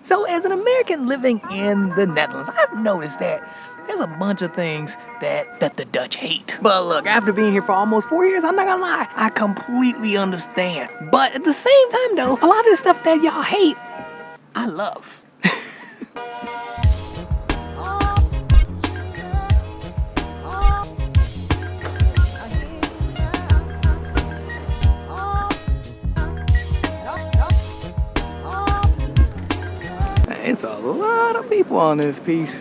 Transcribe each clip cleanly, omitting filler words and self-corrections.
So as an American living in the Netherlands, I've noticed that there's a bunch of things that the Dutch hate. But look, after being here for almost 4 years, I'm not gonna lie, I completely understand. But at the same time though, a lot of the stuff that y'all hate, I love. It's a lot of people on this piece.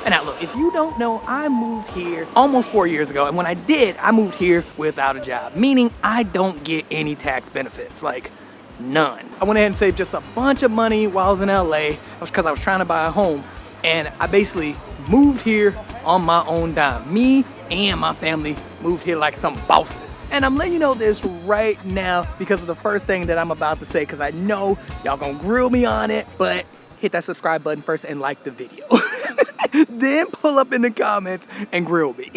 And now look, if you don't know, I moved here almost 4 years ago, and when I did, I moved here without a job, meaning I don't get any tax benefits, like none. I went ahead and saved just a bunch of money while I was in LA, because I was trying to buy a home, and I basically moved here on my own dime. Me and my family moved here like some bosses. And I'm letting you know this right now because of the first thing that I'm about to say, because I know y'all gonna grill me on it, but hit that subscribe button first and like the video. Then pull up in the comments and grill me.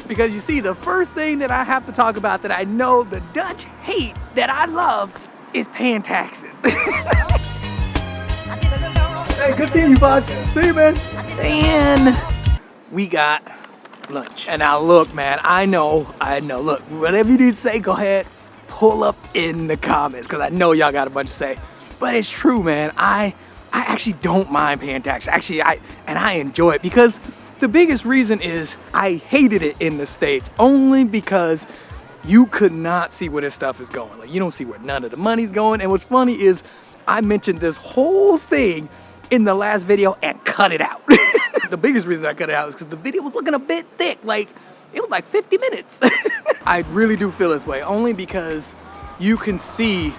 Because you see, the first thing that I have to talk about that I know the Dutch hate that I love is paying taxes. Hey, good seeing you, Fox. See you, man. And we got lunch. And now look, man, I know, look, whatever you need to say, go ahead, pull up in the comments, because I know y'all got a bunch to say. But it's true, man, I actually don't mind paying taxes. Actually, I enjoy it, because the biggest reason is I hated it in the States, only because you could not see where this stuff is going. Like, you don't see where none of the money's going. And what's funny is I mentioned this whole thing in the last video and cut it out. The biggest reason I cut it out is because the video was looking a bit thick. Like, it was like 50 minutes. I really do feel this way, only because you can see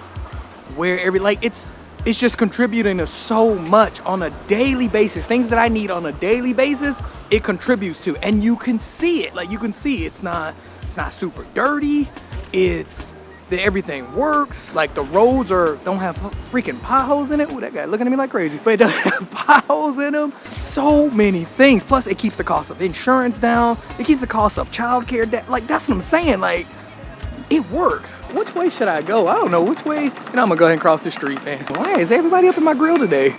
where it's just contributing to so much on a daily basis. Things that I need on a daily basis, it contributes to, and you can see it. Like, you can see it's not super dirty. Everything works. Like, the roads don't have freaking potholes in it. Ooh, that guy looking at me like crazy. But it doesn't have potholes in them. So many things. Plus, it keeps the cost of insurance down. It keeps the cost of childcare down. Like, that's what I'm saying. Like, it works. Which way should I go? I don't know which way. And I'm gonna go ahead and cross the street, man. Why is everybody up in my grill today?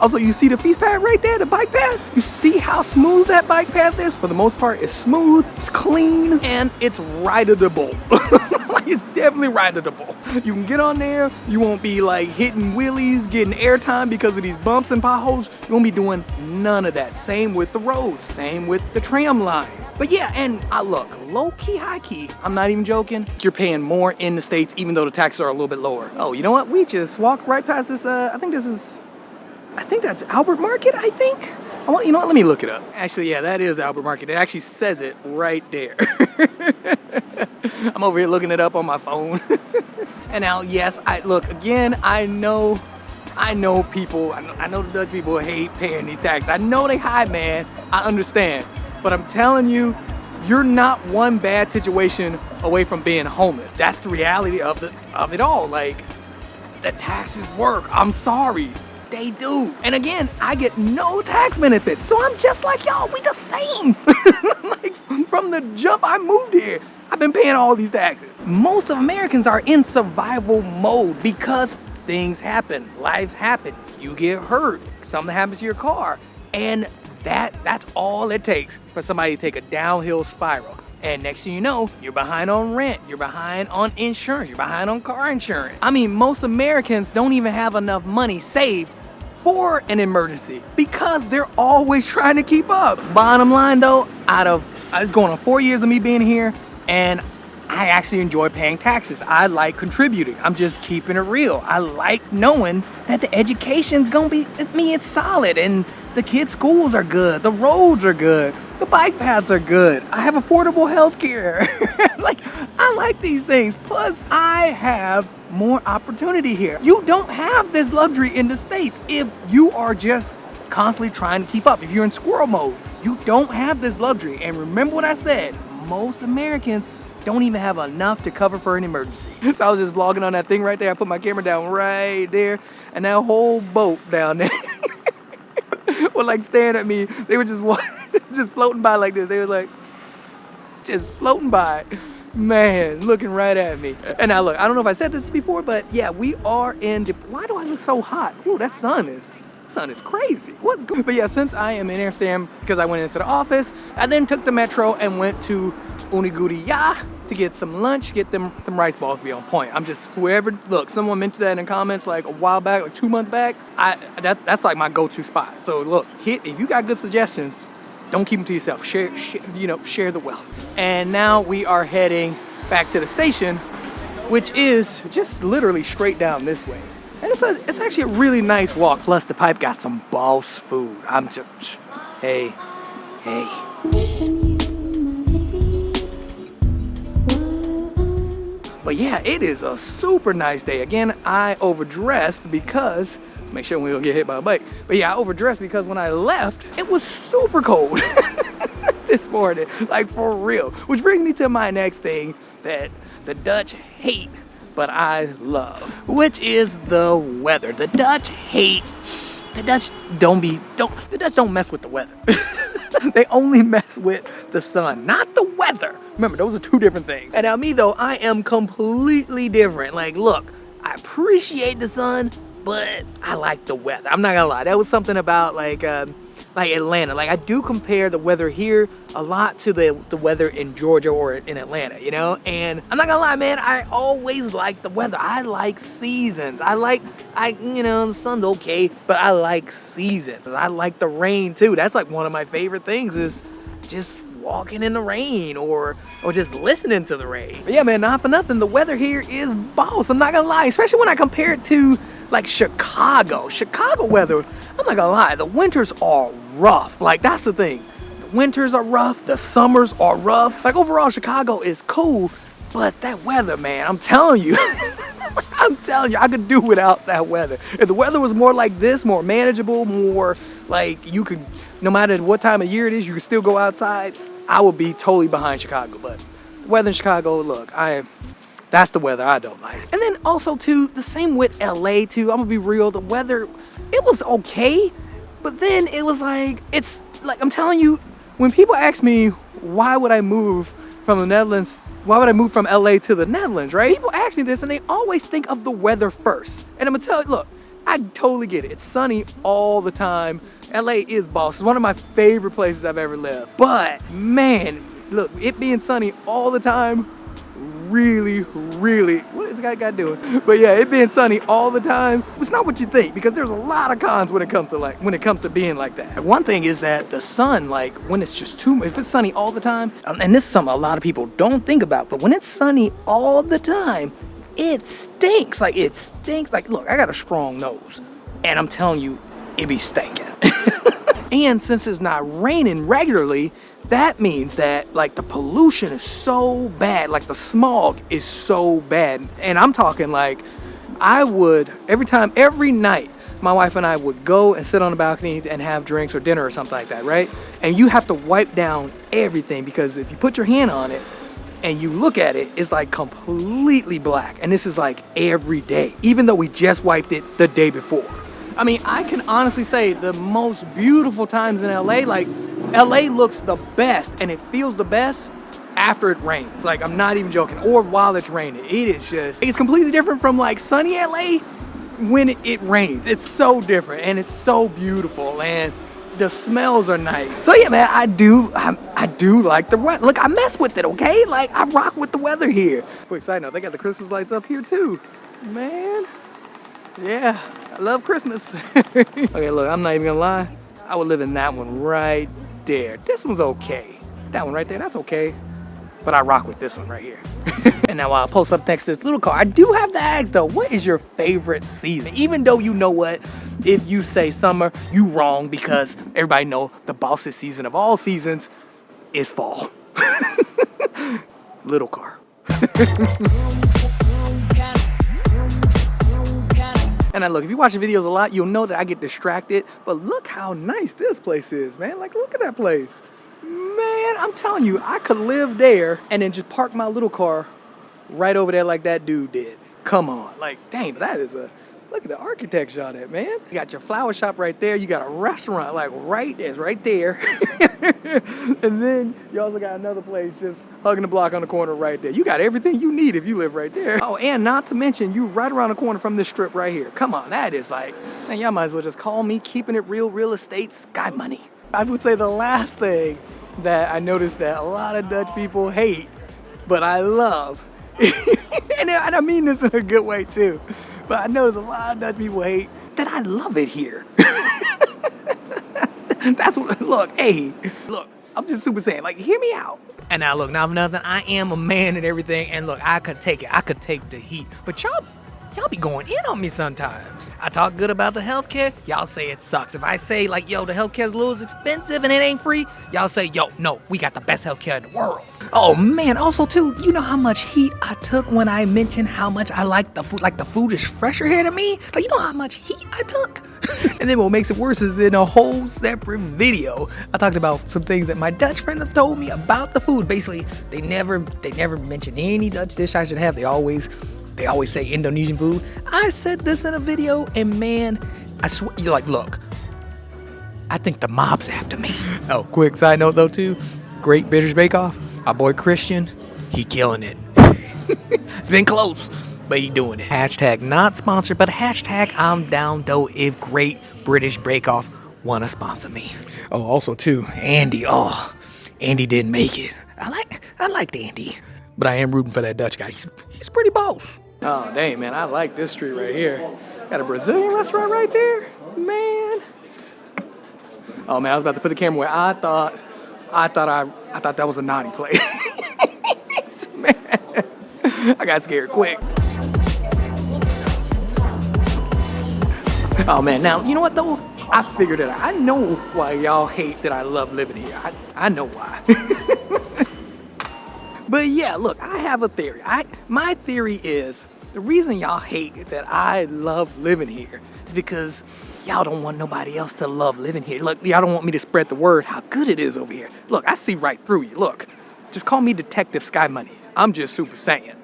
Also, you see the feast path right there, the bike path? You see how smooth that bike path is? For the most part, it's smooth, it's clean, and it's rideable. Like, it's definitely rideable. You can get on there, you won't be like hitting wheelies, getting airtime because of these bumps and potholes. You won't be doing none of that. Same with the roads, same with the tram line. But yeah, and look, low-key, high-key, I'm not even joking. You're paying more in the States, even though the taxes are a little bit lower. Oh, you know what? We just walked right past this, I think that's Albert Market, I think. You know what, let me look it up. Actually, yeah, that is Albert Market. It actually says it right there. I'm over here looking it up on my phone. And now, yes, look, again, I know people, I know the Dutch people hate paying these taxes. I know they hide, man, I understand. But I'm telling you, you're not one bad situation away from being homeless. That's the reality of it all. Like, the taxes work, I'm sorry. They do. And again, I get no tax benefits. So I'm just like y'all, we the same. Like, from the jump I moved here, I've been paying all these taxes. Most of Americans are in survival mode because things happen, life happens, you get hurt, something happens to your car. And that's all it takes for somebody to take a downhill spiral. And next thing you know, you're behind on rent, you're behind on insurance, you're behind on car insurance. I mean, most Americans don't even have enough money saved for an emergency because they're always trying to keep up. Bottom line though, it's going on 4 years of me being here, and I actually enjoy paying taxes. I like contributing. I'm just keeping it real. I like knowing that the education's gonna be, it's solid, and the kids' schools are good, the roads are good, the bike paths are good, I have affordable health care. Like, I like these things. Plus, I have more opportunity here. You don't have this luxury in the States if you are just constantly trying to keep up. If you're in squirrel mode, you don't have this luxury. And remember what I said, most Americans don't even have enough to cover for an emergency. So I was just vlogging on that thing right there. I put my camera down right there, and that whole boat down there were like staring at me. They were just floating by like this. They were like, just floating by. Man, looking right at me. And now look, I don't know if I said this before, but yeah, we are in, why do I look so hot? Ooh, that sun is crazy. What's good? But yeah, since I am in Amsterdam, because I went into the office, I then took the metro and went to Uniguria to get some lunch, get them rice balls be on point. I'm just, whoever, look, someone mentioned that in the comments like a while back, like 2 months back. That's like my go-to spot. So look, if you got good suggestions, don't keep them to yourself. Share, share the wealth. And now we are heading back to the station, which is just literally straight down this way. And it's actually a really nice walk. Plus the pipe got some boss food. I'm just, hey. But yeah, it is a super nice day. Again, I overdressed because, make sure we don't get hit by a bike. But yeah, I overdressed because when I left, it was super cold this morning, like for real. Which brings me to my next thing that the Dutch hate, but I love, which is the weather. The Dutch hate, the Dutch don't mess with the weather. They only mess with the sun, not the weather. Remember, those are two different things. And now me though, I am completely different. Like, look, I appreciate the sun, but I like the weather. I'm not gonna lie. That was something about like Atlanta. Like I do compare the weather here a lot to the weather in Georgia or in Atlanta, you know? And I'm not gonna lie, man, I always like the weather. I like seasons. The sun's okay, but I like seasons. I like the rain too. That's like one of my favorite things is just walking in the rain or just listening to the rain. But yeah, man, not for nothing, the weather here is boss. I'm not gonna lie, especially when I compare it to like Chicago weather. I'm not gonna lie, the winters are rough. Like that's the thing, the winters are rough, the summers are rough. Like overall, Chicago is cool, but that weather, man, I'm telling you, I could do without that weather. If the weather was more like this, more manageable, more like you could, no matter what time of year it is, you could still go outside, I would be totally behind Chicago. But the weather in Chicago, look, that's the weather I don't like. And then also too, the same with LA too. I'm gonna be real, the weather, it was okay, but then it was like, it's like, I'm telling you, when people ask me, why would I move from the Netherlands, why would I move from LA to the Netherlands, right? People ask me this and they always think of the weather first. And I'm gonna tell you, look, I totally get it. It's sunny all the time. LA is boss. It's one of my favorite places I've ever lived. But man, look, it being sunny all the time, really, what is that guy doing? But yeah, it being sunny all the time, it's not what you think, because there's a lot of cons when it comes to being like that. One thing is that the sun, like when it's just too much, if it's sunny all the time, and this is something a lot of people don't think about, but when it's sunny all the time, it stinks. Like it stinks. Like look, I got a strong nose, and I'm telling you, it be stinking. And since it's not raining regularly, that means that like the pollution is so bad, like the smog is so bad. And I'm talking like every night, my wife and I would go and sit on the balcony and have drinks or dinner or something like that, right? And you have to wipe down everything, because if you put your hand on it and you look at it, it's like completely black. And this is like every day, even though we just wiped it the day before. I mean, I can honestly say the most beautiful times in LA, like LA looks the best and it feels the best after it rains. Like I'm not even joking, or while it's raining. It's completely different from like sunny LA when it rains. It's so different and it's so beautiful and the smells are nice. So yeah, man, I do like the weather. Look, I mess with it, okay? Like I rock with the weather here. Quick side note, they got the Christmas lights up here too, man. Yeah, I love Christmas. Okay, look, I'm not even gonna lie. I would live in that one right there. This one's okay. That one right there, that's okay. But I rock with this one right here. And now I'll post up next to this little car. I do have to ask though, what is your favorite season? Even though you know what, if you say summer, you wrong, because everybody know the bossest season of all seasons is fall. Little car. And look, if you watch the videos a lot, you'll know that I get distracted. But look how nice this place is, man. Like, look at that place. Man, I'm telling you, I could live there and then just park my little car right over there like that dude did. Come on. Like, dang, that is Look at the architecture on it, man. You got your flower shop right there. You got a restaurant like right there. And then you also got another place just hugging the block on the corner right there. You got everything you need if you live right there. Oh, and not to mention you right around the corner from this strip right here. Come on, that is like, man, y'all might as well just call me keeping it real estate Sky Money. I would say the last thing that I noticed that a lot of Dutch people hate, but I love, and I mean this in a good way too, but I notice a lot of Dutch people hate that I love it here. That's what, look, hey, look, I'm just super saying, like, hear me out. And now look, now for nothing, I am a man and everything, and look, I could take it, I could take the heat, but y'all be going in on me sometimes. I talk good about the healthcare, y'all say it sucks. If I say like, yo, the healthcare's a little expensive and it ain't free, y'all say, yo, no, we got the best healthcare in the world. Oh man, also too, you know how much heat I took when I mentioned how much I like the food, like the food is fresher here to me? Like, you know how much heat I took? And then what makes it worse is in a whole separate video, I talked about some things that my Dutch friends have told me about the food. Basically, they never mention any Dutch dish I should have. They always say Indonesian food. I said this in a video, and man, I swear, you're like, look, I think the mob's after me. Oh, quick side note though too, Great British Bake Off, our boy Christian, he killing it. It's been close, but he doing it. Hashtag not sponsored, but hashtag I'm down though if Great British Bake Off wanna sponsor me. Oh, also too, Andy, Andy didn't make it. I liked Andy, but I am rooting for that Dutch guy. He's pretty boss. Oh, dang, man, I like this street right here. Got a Brazilian restaurant right there, man. Oh man, I was about to put the camera where I thought that was a naughty place. Man, I got scared quick. Oh man, now, you know what though? I figured it out. I know why y'all hate that I love living here. I know why. But yeah, look, I have a theory. My theory is the reason y'all hate that I love living here is because y'all don't want nobody else to love living here. Look, y'all don't want me to spread the word how good it is over here. Look, I see right through you. Look, just call me Detective Sky Money. I'm just super saying.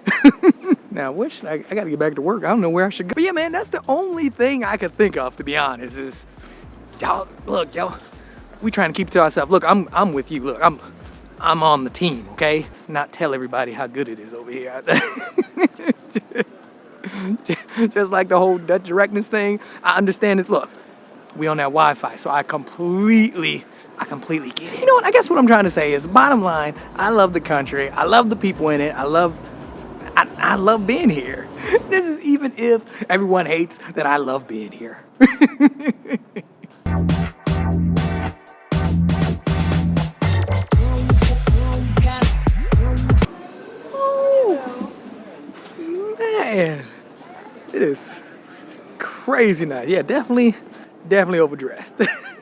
Now, I gotta get back to work. I don't know where I should go. But yeah, man, that's the only thing I could think of, to be honest, is y'all, we trying to keep it to ourselves. Look, I'm with you. Look, I'm on the team, okay? Not tell everybody how good it is over here. Just like the whole Dutch directness thing, I understand this. Look, we on that Wi-Fi, so I completely get it. You know what? I guess what I'm trying to say is, bottom line, I love the country. I love the people in it. I love being here. This is even if everyone hates that I love being here. Man, it is crazy nice. Yeah, definitely overdressed.